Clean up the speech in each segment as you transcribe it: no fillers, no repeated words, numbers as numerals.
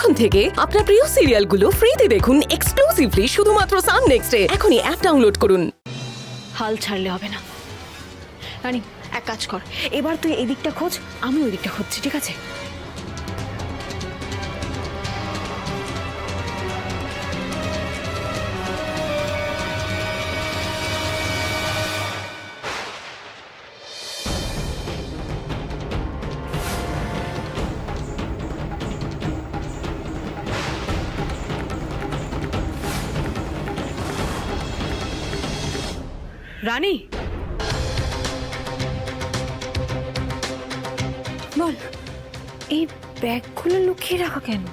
এখন থেকে আপনার প্রিয় সিরিয়ালগুলো ফ্রিতে দেখুন এক্সক্লুসিভলি শুধুমাত্র সান নেক্সটে। এখনই অ্যাপ ডাউনলোড করুন। হাল ছাড়লে হবে না রানী, এক কাজ কর, এবার তুই এদিকটা খোঁজ, আমি ওই দিকটা খুঁজছি, ঠিক আছে? রানী, বল, এই ব্যাগগুলো লুকিয়ে রাখা কেন?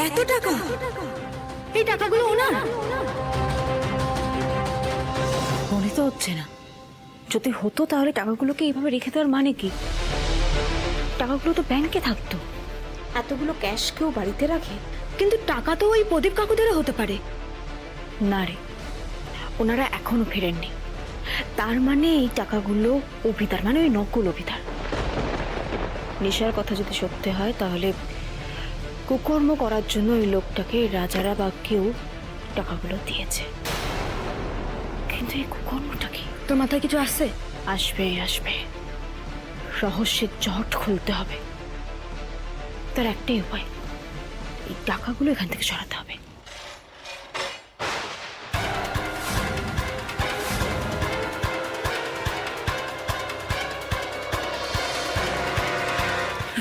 এত টাকা? এই টাকাগুলো ওনার? মনে তো হচ্ছে না। যদি হতো তাহলে টাকাগুলোকে এইভাবে রেখে দেওয়ার মানে কি? টাকাগুলো তো ব্যাংকে থাকতো। এতগুলো ক্যাশ কেউ বাড়িতে রাখে? কিন্তু টাকা তো ওই প্রদীপ কাকুদেরও হতে পারে। না রে, ওনারা এখনো ফেরেননি। তার মানে এই টাকাগুলো অভিতার, মানে ওই নকল অভিতার। নেশার কথা যদি সত্যি হয় তাহলে কুকর্ম করার জন্য ওই লোকটাকে রাজারা বা কেউ টাকাগুলো দিয়েছে। কিন্তু এই কুকর্মটা কি? তোর মাথায় কিছু আসছে? আসবে আসবে, রহস্যের জট খুলতে হবে। তার একটাই উপায়, এই টাকাগুলো এখান থেকে সরাতে হবে।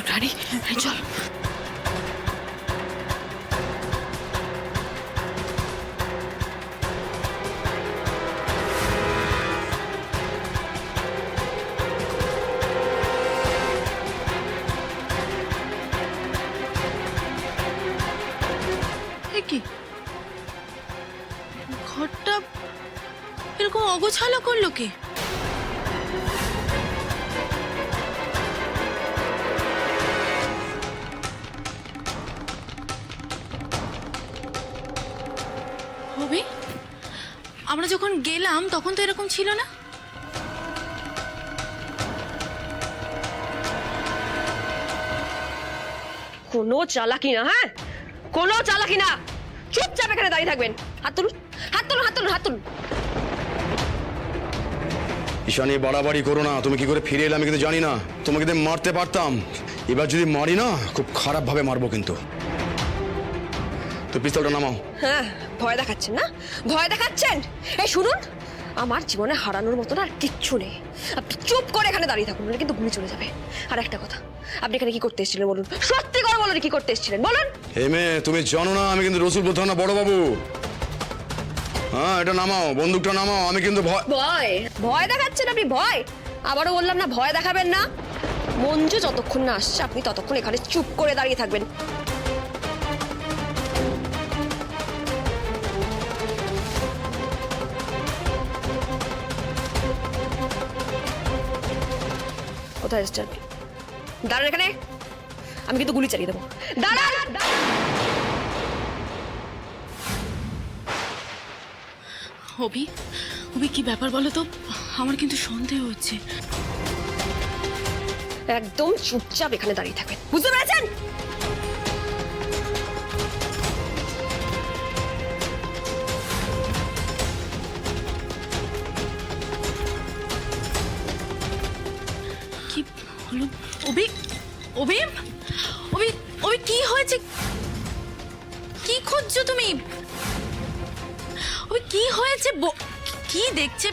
রানী, চল। কি ঘরটা এরকম অগোছালো করলো কে? হবে, আমরা যখন গেলাম তখন তো এরকম ছিল না। কোনো চালাকি না, হ্যাঁ কোনো চালাকি না, চুপচাপ এখানে দাঁড়িয়ে থাকবেন। হাত তুলুন, হাত তুলুন, হাত তুলুন, হাত তুলুন। ঈশানী, বাড়াবাড়ি করো না। তুমি কি করে ফিরে এলে আমি কিন্তু জানি না। তোমাকে কিন্তু মারতে পারতাম, এবার যদি মারি না খুব খারাপ ভাবে মারবো কিন্তু। তো পিস্তলটা নামাও। হ্যাঁ, ভয় দেখাচ্ছেন না? ভয় দেখাচ্ছেন? এই শুনুন, আমার জীবনে হারানোর মতো আর কিচ্ছু নেই। আপনি চুপ করে এখানে দাঁড়িয়ে থাকুন, নাহলে কিন্তু গুলি চলে যাবে। আর একটা কথা, আপনি এখানে কি করতে এসেছিলেন বলুন? সত্যি করে বলুন, কি করতে এসেছিলেন বলুন? হে মেয়ে, তুমি জানো না আমি কিন্তু রসুলপুর থানা বড় বাবু। হ্যাঁ, এটা নামাও, বন্দুকটা নামাও। আমি কিন্তু ভয় ভয় দেখাচ্ছেন আপনি? ভয়? আবারও বললাম না, ভয় দেখাবেন না। মঞ্জু যতক্ষণ না আসছে আপনি ততক্ষণ এখানে চুপ করে দাঁড়িয়ে থাকবেন। কোথায় এসছেন আপনি? দাঁড়ান এখানে, আমি কিন্তু গুলি চালিয়ে দেবো। দাঁড়ান। অভি, অভি কি ব্যাপার বলো তো? আমার কিন্তু সন্দেহ হচ্ছে। একদম চুপচাপ এখানে দাঁড়িয়ে থাকবেন, বুঝতে পেরেছেন? কি হলো অভি? অভি, অভি, অভি কি হয়েছে? কি খুঁজছো তুমি? অভি কি হয়েছে? কি দেখছে?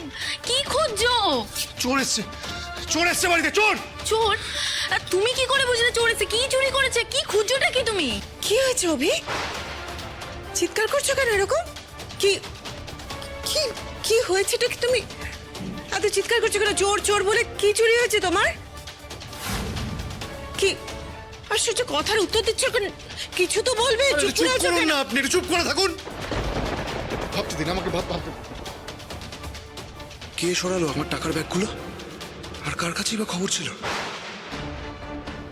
কি খুঁজছো? চোর এসছে, চোর এসছে বাড়িতে, চোর। চোর? তুমি কি করে বুঝলে চোর এসেছে? কি চুরি করেছে? কি খুঁজছোটা কি তুমি? কি হয়েছে অভি? চিৎকার করছো কেন এরকম? কি কি কি হয়েছেটা কি? তুমি এত চিৎকার করছো কেন? চোর চোর বলে কি চুরি হয়েছে তোমার? কি আশ্চর্য, কথার উত্তর দিচ্ছ কেন? কিছু তো বলবে, চুপ করে আছো কেন? না আপনি একটু চুপ করে থাকুন। ভাবতে দিন আমাকে, ভাবতে। কে সরালো আমার টাকার ব্যাগগুলো? আর কার কাছেই বা খবর ছিল?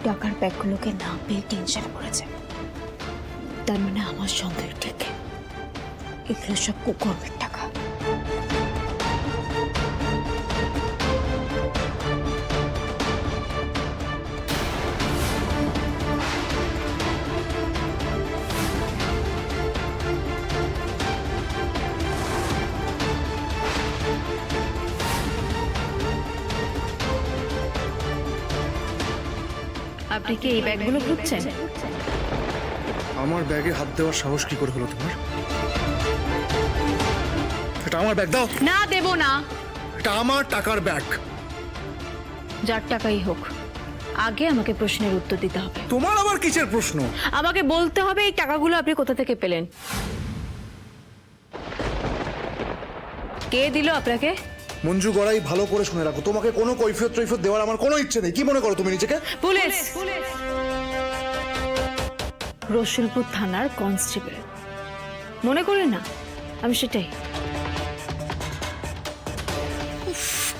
টাকার ব্যাগগুলোকে না পেয়ে টেনশন করেছে, তার মানে আমার সন্দেহ ঠিক, এগুলো সব কুকর্মের টাকা। আপনি কি এই ব্যাগগুলো খুঁজছেন? আমার ব্যাগে হাত দেওয়ার সাহস কি করে হলো তোমার? এটা আমার ব্যাগ, দাও। না, দেব না। এটা আমার টাকার ব্যাগ। যার টাকাই হোক, আগে আমাকে প্রশ্নের উত্তর দিতে হবে। তোমার আবার কিসের প্রশ্ন? আমাকে বলতে হবে এই টাকাগুলো আপনি কোথা থেকে পেলেন, কে দিল আপনাকে? মঞ্জু গড়াই, ভালো করে শুনে রাখো, তোমাকে কোনো কৈফিয়ত টৈফিয়ত দেওয়ার আমার কোনো ইচ্ছে নেই। কি মনে করো তুমি নিজেকে? পুলিশ, রসুলপুর থানার কনস্টেবল মনে করেন না আমি সেটাই।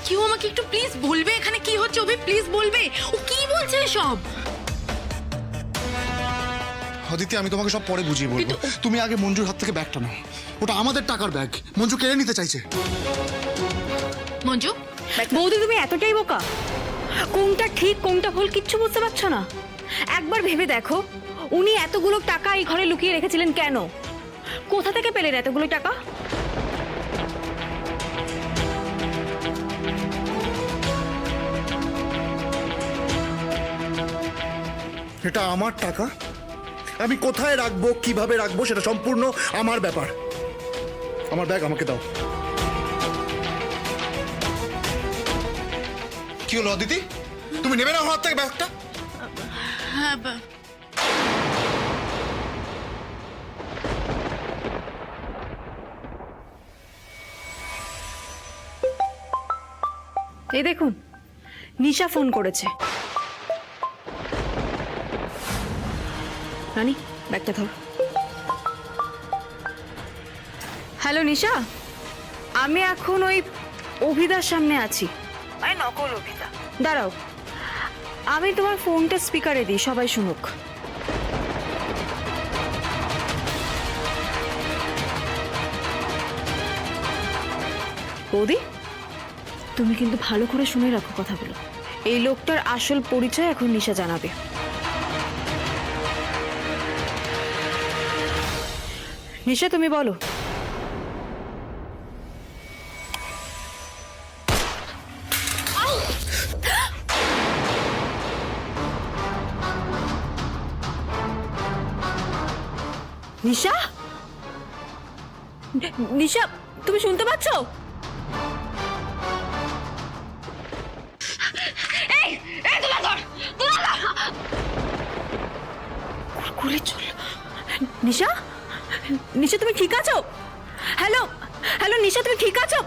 কেউ আমাকে একটু প্লিজ বলবে এখানে কি হচ্ছে? অভি প্লিজ বলবে, ও কি বলছে সব? অদিতি, আমি তোমাকে সব পরে বুঝিয়ে বলবো। তুমি আগে মঞ্জুর হাত থেকে ব্যাগটা নাও। ওটা আমাদের টাকার ব্যাগ, মঞ্জু কেড়ে নিতে চাইছে। মঞ্জু, বৌদি তুমি এতটাই বোকা, কোনটা ঠিক কোনটা ভুল কিচ্ছু বুঝতে পারছো না? একবার ভেবে দেখো, উনি এতগুলো টাকা এই ঘরে লুকিয়ে রেখেছিলেন কেন? কোথা থেকে পেলেন এতগুলো টাকা? এটা আমার টাকা, আমি কোথায় রাখবো কিভাবে রাখবো সেটা সম্পূর্ণ আমার ব্যাপার। আমার ব্যাগ আমাকে দাও। কি হলো অদিতি, তুমি নেবে না আমার হাত থেকে ব্যাগটা? হ্যাঁ এই দেখুন, নিশা ফোন করেছে। রানী, ব্যাগটা ধর। হ্যালো নিশা, আমি এখন ওই অভিদার সামনে আছি। আরে নকল অভিদা, দাঁড়াও, আমি তোমার ফোনটা স্পিকারে দিই, সবাই শুনুক। বৌদি, তুমি কিন্তু ভালো করে শুনে রাখো কথাগুলো। এই লোকটার আসল পরিচয় এখন নিশা জানাবে। নিশা, তুমি বলো। নিশা, নিশা, তুমি শুনতে পাচ্ছ? গুলি চল। নিশা, নিশা তুমি ঠিক আছো? হ্যালো, হ্যালো নিশা, তুমি ঠিক আছো?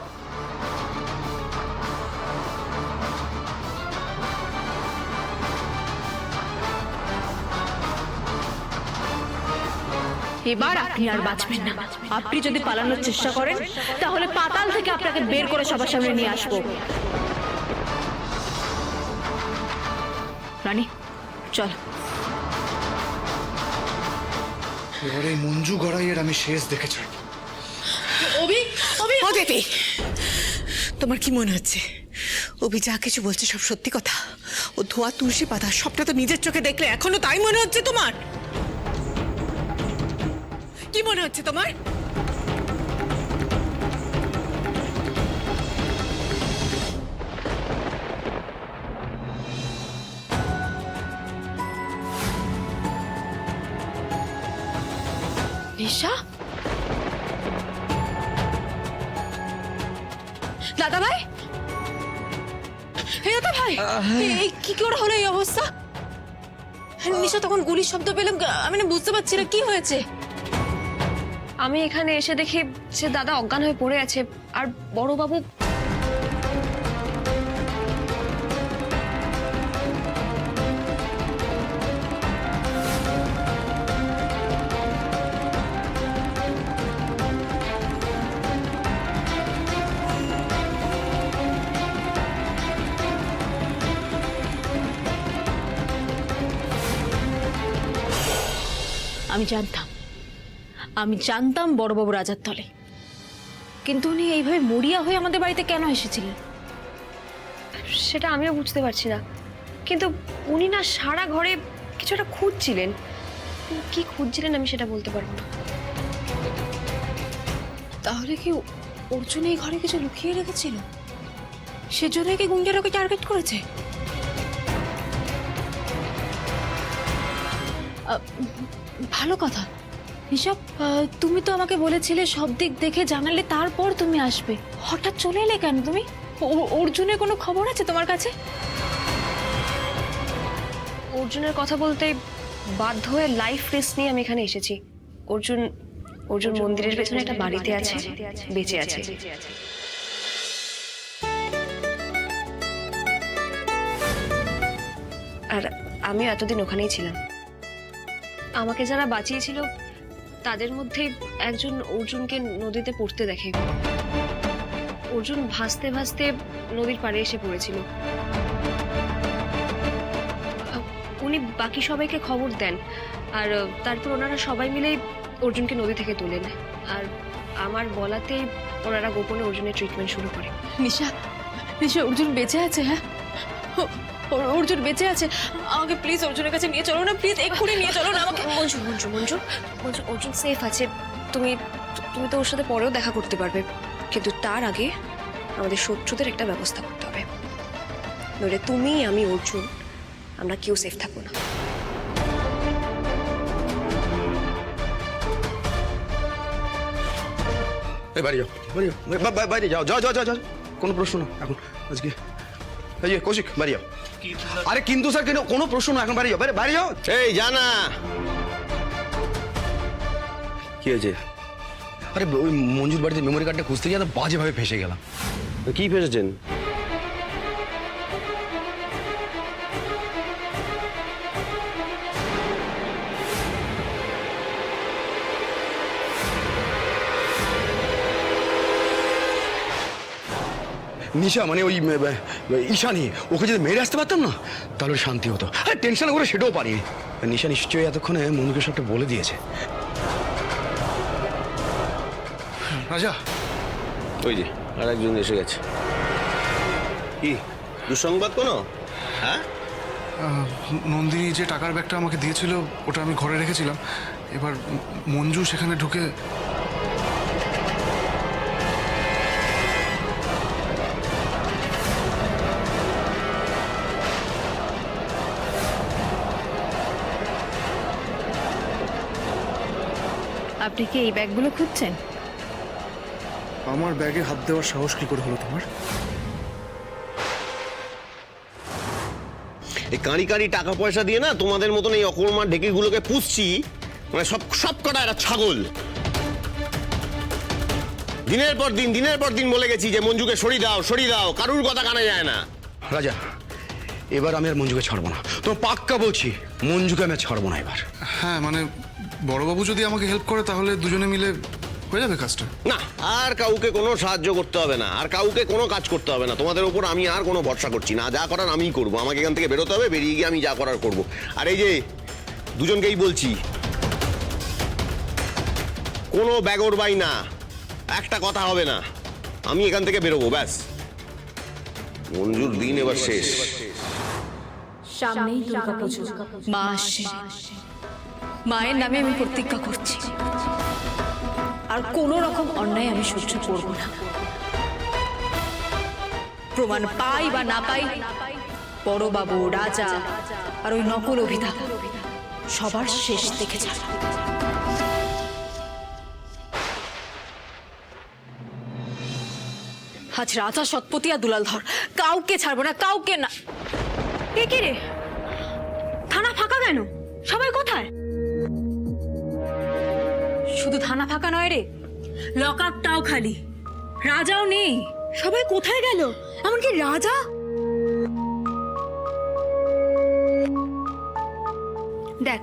এবার আপনি আর বাঁচবেন না। আপনি যদি পালানোর চেষ্টা করেন তাহলে পাতাল থেকে আপনাকে বের করে সবার সামনে নিয়ে আসবো। রানী, চল। এবারে মঞ্জু গড়াইয়ের আমি শেষ দেখে ছাড়ব। অভি, অভি, অদিতি, তোমার কি মনে হচ্ছে অভি যা কিছু বলছে সব সত্যি কথা? ও ধোয়া তুলসী পাতা, সবটা তো নিজের চোখে দেখলে এখনো তাই মনে হচ্ছে তোমার? কি মনে হচ্ছে তোমার? নিশা, দাদা ভাই, হে দাদা ভাই, এই কি করে হলো এই অবস্থা? নিশা, তখন গুলির শব্দ পেলাম, আমি না বুঝতে পারছি না কি হয়েছে। আমি এখানে এসে দেখি সে দাদা অজ্ঞান হয়ে পড়ে আছে, আর বড়বাবু আমি জানতাম বড়বাবু রাজার তলে, কিন্তু উনি এইভাবে মরিয়া হয়ে আমাদের বাড়িতে কেন এসেছিলেন? সেটা আমিও বুঝতে পারছি না, কিন্তু উনি না সারা ঘরে কিছু একটা খুঁজছিলেন। কি খুঁজছিলেন আমি সেটা বলতে পারবো না। তাহলে কি অর্জুন এই ঘরে কিছু লুকিয়ে রেখেছিল? সেজন্য কি গুন্ডারা ওকে টার্গেট করেছে? ভালো কথা। নিশাব, তুমি তো আমাকে বলেছিলে সব দিক দেখে জানালে তারপর তুমি আসবে। হঠাৎ চলে এলে কেন তুমি? অর্জুনের কোনো খবর আছে তোমার কাছে? অর্জুনের কথা বলতে বাধ্য হয়ে লাইফ রিস্ক নিয়ে আমি এখানে এসেছি। অর্জুন মন্দিরের পেছনে একটা বাড়িতে আছে, বেঁচে আছে। আর আমিও এতদিন ওখানেই ছিলাম। আমাকে যারা বাঁচিয়েছিল তাদের মধ্যে একজন অর্জুনকে নদীতে পড়তে দেখে। অর্জুন ভাসতে ভাসতে নদীর পাড়ে এসে পড়েছিল। উনি বাকি সবাইকে খবর দেন, আর তারপর ওনারা সবাই মিলে অর্জুনকে নদী থেকে তোলেন। আর আমার বলাতে ওনারা গোপনে অর্জুনের ট্রিটমেন্ট শুরু করে। নিশা, অর্জুন বেঁচে আছে? হ্যাঁ, অর্জুন বেঁচে আছে। আমাকে প্লিজ অর্জুনের কাছে নিয়ে চলো না, প্লিজ এক্ষুনি নিয়ে চলো না আমাকে। মঞ্জু, অর্জুন সেফ আছে। তুমি তো ওর সাথে পরেও দেখা করতে পারবে, কিন্তু তার আগে আমাদের শত্রুদের একটা ব্যবস্থা করতে হবে। নইলে তুমি, আমি, অর্জুন, আমরা কেউ সেফ থাকবো না। এই বাড়ি যাও, বাইরে যাও, যাও। কোনো প্রশ্ন না এখন আজকে। এই যে কৌশিক, বাড়ি যাও। আরে কিন্তু স্যার, কোনো প্রশ্ন না, এখন বাড়ি যাও, বাইরে যাও। এই জানা কি হয়েছে? আরে ওই মঞ্জুর বাড়িতে মেমোরি কার্ডটা খুঁজতে গিয়ে বাজেভাবে ফেসে গেলাম। কি ফেসেছেন? নিশা মানে ওই ঈশানি, ওকে যদি মেরে আসতে পারতাম না তাহলে শান্তি হতো। আরে টেনশন করে সেটাও পারি। নিশা নিশ্চয়ই এতক্ষণে মনুকে সবটা বলে দিয়েছে। রাজা, ওই যে আর একজন এসে গেছে। কি দুঃসংবাদ কোনো? হ্যাঁ, নন্দিনী যে টাকার ব্যাগটা আমাকে দিয়েছিল ওটা আমি ঘরে রেখেছিলাম। এবার মঞ্জু সেখানে ঢুকে আপনি কি এই ব্যাগগুলো খুঁজছেন? আমার ব্যাগে হাত দেওয়ার সাহস কি করে হলো তোমার? এই কাঁড়ি কাঁড়ি টাকা পয়সা দিয়ে না তোমাদের মতন এই অকর্মা ঢেকিগুলোকে পুষছি, মানে সব কটা এরা ছাগল। দিনের পর দিন বলে গেছি যে মঞ্জুকে সরিয়ে দাও, কারুর কথা কানা যায় না। রাজা, এবার আমি আর মঞ্জুকে ছাড়বো না, তোমার পাক্কা বলছি, মঞ্জুকে আমি আর ছাড়বো না এবার। হ্যাঁ মানে বড়বাবু যদি আমাকে হেল্প করে তাহলে দুজনে মিলে হয়ে যাবে কাজটা। না, আর কাউকে কোনো সাহায্য করতে হবে না, আর কাউকে কোনো কাজ করতে হবে না। তোমাদের ওপর আমি আর কোনো ভরসা করছি না। যা করার আমিই করবো। আমাকে এখান থেকে বেরোতে হবে, বেরিয়ে গিয়ে আমি যা করার করবো। আর এই যে দুজনকেই বলছি, কোনো ব্যাগরবাই না, একটা কথা হবে না। আমি এখান থেকে বেরোবো, ব্যাস। মঞ্জুর দিন এবার শেষ। সামনেই দুর্গাপুজো, মা আসছে। মায়ের নামে আমি প্রতিজ্ঞা করছি, আর কোনো রকম অন্যায় আমি সহ্য করব না। প্রমাণ পাই বা না পাই, বড়বাবু, রাজা আর ওই নকল অভিধা সবার শেষ দেখে যাবে। আজ রাজা, সৎপতি আর দুলালধর কাউকে ছাড়বো না, কাউকে না। এ কি রে, থানা ফাঁকা কেন? সবাই কোথায়? শুধু থানা ফাঁকা নয় রে, লক আপটাও খালি, রাজাও নেই। সবাই কোথায় গেল? এমনকি রাজা? দেখ,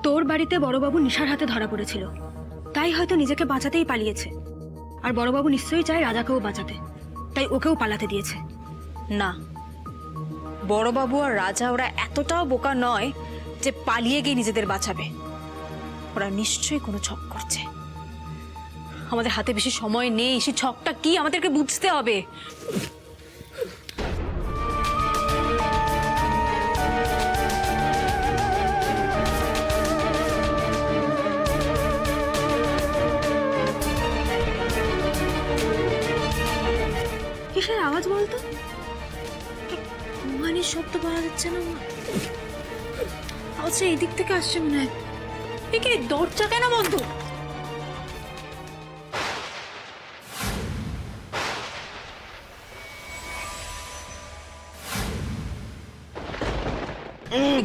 তোর বাড়িতে বড়বাবু নিশার হাতে ধরা পড়েছিল, তাই হয়তো নিজেকে বাঁচাতেই পালিয়েছে। আর বড়বাবু নিশ্চয়ই চায় রাজাকেও বাঁচাতে, তাই ওকেও পালাতে দিয়েছে। না, বড়বাবু আর রাজা ওরা এতটাও বোকা নয় যে পালিয়ে গিয়ে নিজেদের বাঁচাবে। ওরা নিশ্চয়ই কোনো ছক করছে। আমাদের হাতে বেশি সময় নেই, সেই ছকটা কি আমাদেরকে বুঝতে হবে। কিসের আওয়াজ বলতো? মানের শব্দ পাওয়া যাচ্ছে না। আওয়াজটা এই দিক থেকে আসছে মনে হয়। একে দরজা কেন বন্ধ?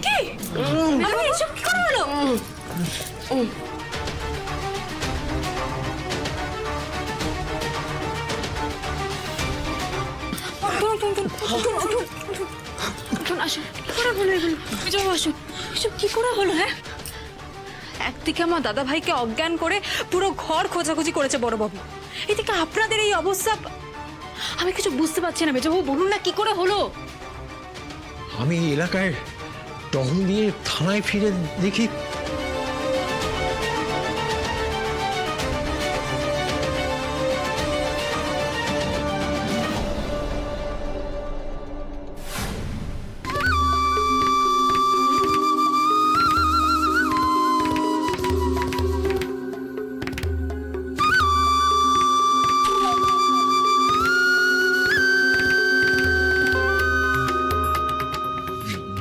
কি? আরে এসব কি করে হলো? আসুন, কি করে হলো এগুলো? আসুন, এসব কি করে হলো? হ্যাঁ, একদিকে আমার দাদা ভাইকে অজ্ঞান করে পুরো ঘর খোঁজাখুঁজি করেছে বড়বাবু, এদিকে আপনাদের এই অবস্থা। আমি কিছু বুঝতে পারছি না মেজবাবু, বলুন না কি করে হলো? আমি এলাকায় টহল দিয়ে থানায় ফিরে দেখি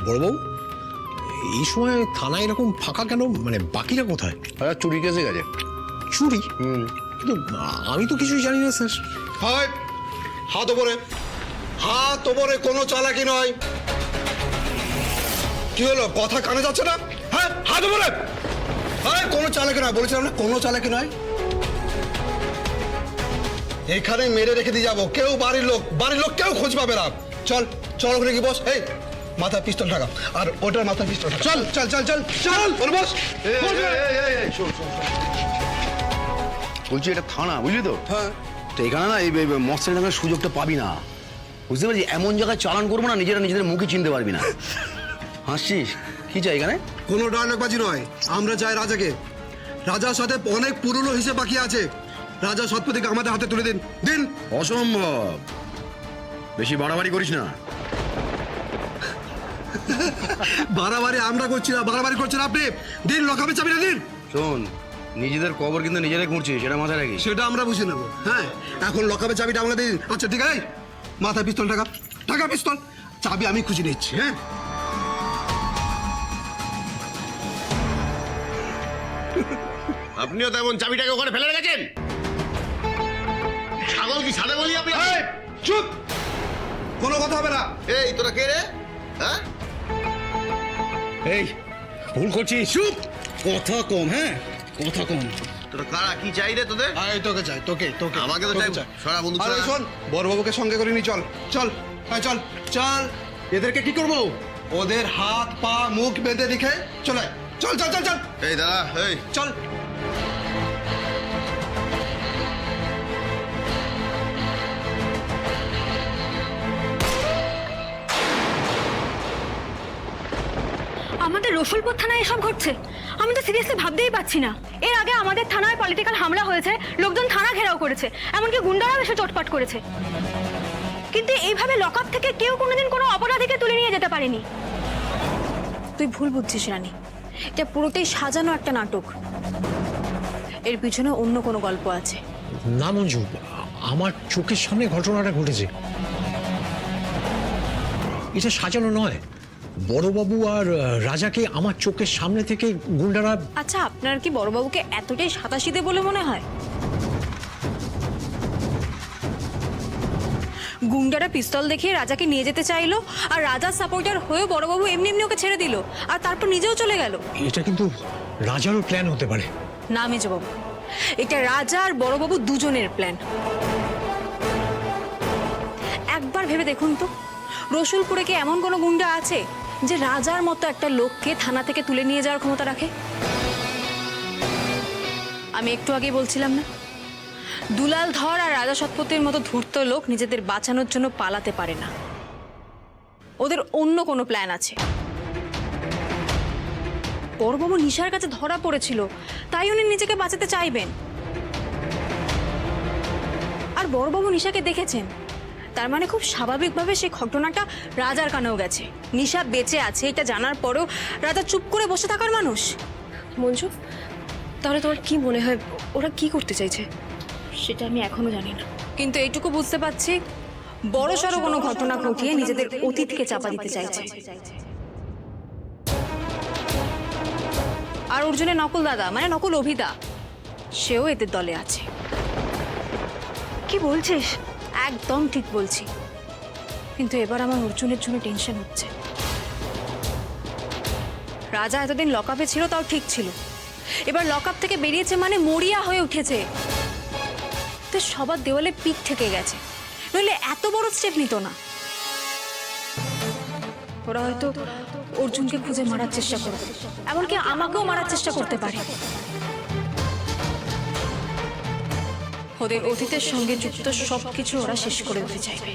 বড়বাবু, এই সময় থানায় এরকম ফাঁকা কেন? মানে বাকিরা কোথায়? চুরি কেসে গেছে। চুরি? কিন্তু আমি তো কিছুই জানি না স্যার। হয় হাত ওপরে, হাত ওপরে, কোনো চালাকি নয়। কি হলো, কথা কানে যাচ্ছে না? হ্যাঁ, হাত ওপরে। হ্যাঁ, কোনো চালাকি নয়, বলেছিলাম না, কোনো চালাকি নয়। এখানে মেরে রেখে দিয়ে যাবো, কেউ বাড়ির লোক কেউ খোঁজ পাবে না। চল চল, ওখানে কি বস। এই মাথায় পিস্তল ঢাকা, আর ওটার মাথায় পিস্তল ঢাকা। চল চল চল চল চল, ওর বস। বলছি এটা থানা, বুঝলি তো? হ্যাঁ। তো এখানে না এই মশারি টাঙার সুযোগটা পাবি না, বুঝতে পারছি? এমন জায়গায় চালান করবো না, নিজেদের মুখে চিনতে পারবি না। হাসছিস? কি চাই এখানে? কোনো ডায়লগবাজি নয়, আমরা চাই রাজাকে। রাজার সাথে অনেক পুরনো হিসেব বাকি আছে। রাজা সৎপতিকে আমাদের হাতে তুলে দিন। দিন। অসম্ভব, বেশি বাড়াবাড়ি করিস না। বাড়াবাড়ি আমরা করছি না, বাড়াবাড়ি করছেন আপনি। দিন, লকাপে চাবিটা দিন। শোন, নিজেদের কবর কিন্তু নিজেরাই খুঁড়ছিস, সেটা মাথায় রাখিস। সেটা আমরা বুঝে নেবো। হ্যাঁ, এখন লকাপে চাবিটা আমরা দিন। আচ্ছা ঠিক আছে, মাথায় পিস্তল ঢাকা, ঢাকা পিস্তল। চাবি আমি খুঁজে নিচ্ছি। হ্যাঁ, আপনিও তেমন চাবিটাকে ওখানে ফেলে রেখেছেন। ছাগল কি সাদা বলি আপনি? এই, চুপ, কোনো কথা হবে না। এই তোরা কে রে? হ্যাঁ, এই ভুল করছিস। চুপ, কথা কম। হ্যাঁ, কথা কম। তোরা কারা? কি চাই রে তোদের? আয়, তোকে চাই, তোকে তোকে আমাকে তো চাই। সরা বন্ধু, আরে সরা। শোন, বড়বাবুকে সঙ্গে করে নি। চল চল, আয় চল চল। এদেরকে কি করবো? ওদের হাত পা মুখ বেঁধে রেখে চলে। চল চল চল চল এই দাঁড়া, এই চল। আমাদের রসুলপুর থানায় এসব ঘটছে, আমি তো সিরিয়াসলি ভাবতেই পারছি না। এর আগে আমাদের থানায় পলিটিক্যাল হামলা হয়েছে, লোকজন থানা ঘেরাও করেছে, এমনকি গুন্ডারাও এসে চোটপাট করেছে, কিন্তু এইভাবে লকআপ থেকে কেউ কোনোদিন কোনো অপরাধীকে তুলে নিয়ে যেতে পারেনি। তুই ভুল বুঝছিস রানী, এটা পুরোটাই সাজানো একটা নাটক। এর পিছনে অন্য কোনো গল্প আছে। না মঞ্জু, আমার চোখের সামনে ঘটনাটা ঘটেছে। এটা সাজানো নয়। বড়বাবু আর রাজাকে আমার চোখের সামনে থেকে গুন্ডারা। আচ্ছা, আপনার কি বড়বাবুকে এতটাই সাদাসিধে বলে মনে হয়? গুন্ডারা পিস্তল দেখিয়ে রাজাকে নিয়ে যেতে চাইলো, আর রাজার সাপোর্টার হয়েও বড়বাবু এমনি এমনি ওকে ছেড়ে দিল, আর তারপর নিজেও চলে গেল। এটা কিন্তু রাজারও প্ল্যান হতে পারে। না মেজবাবু, এটা রাজা আর বড়বাবু দুজনের প্ল্যান। একবার ভেবে দেখুন তো, রসুলপুরে কি এমন কোনো গুন্ডা আছে যে রাজার মতো একটা লোককে থানা থেকে তুলে নিয়ে যাওয়ার ক্ষমতা রাখে? আমি একটু আগেই বলছিলাম না, দুলাল ধর আর রাজা সৎপতির মতো ধূর্ত লোক নিজেদের বাঁচানোর জন্য পালাতে পারে না। ওদের অন্য কোনো প্ল্যান আছে। বড়বাবু নিশার কাছে ধরা পড়েছিল, তাই উনি নিজেকে বাঁচাতে চাইবেন। আর বড়বাবু নিশাকে দেখেছেন, তার মানে খুব স্বাভাবিকভাবে সেই ঘটনাটা রাজার কানেও গেছে। নিশা বেঁচে আছে এটা জানার পরেও রাজা চুপ করে বসে থাকার মানুষ? মঞ্জু, তাহলে তোমার কি মনে হয় ওরা কি করতে চাইছে? সেটা আমি এখনো জানি না, কিন্তু এইটুকু বুঝতে পারছি বড়সড় কোনো ঘটনা ঘটিয়ে নিজেদের অতীতকে চাপা দিতে চাইছে। আর অর্জুনের নকল দাদা মানে নকল অভিদা, সেও এদের দলে আছে। কি বলছিস? একদম ঠিক বলছি, কিন্তু এবার আমার অর্জুনের জন্য টেনশন হচ্ছে। রাজা এতদিন লকআপে ছিল তাও ঠিক ছিল, এবার লকআপ থেকে বেরিয়েছে মানে মরিয়া হয়ে উঠেছে। তো সবার দেওয়ালে পিঠ থেকে গেছে, নইলে এত বড় স্টেপ নিত না। ওরা হয়তো অর্জুনকে খুঁজে মারার চেষ্টা করবে, এমনকি আমাকেও মারার চেষ্টা করতে পারে। ওদের অতীতের সঙ্গে যুক্ত সবকিছু ওরা শেষ করে দিতে চাইবে।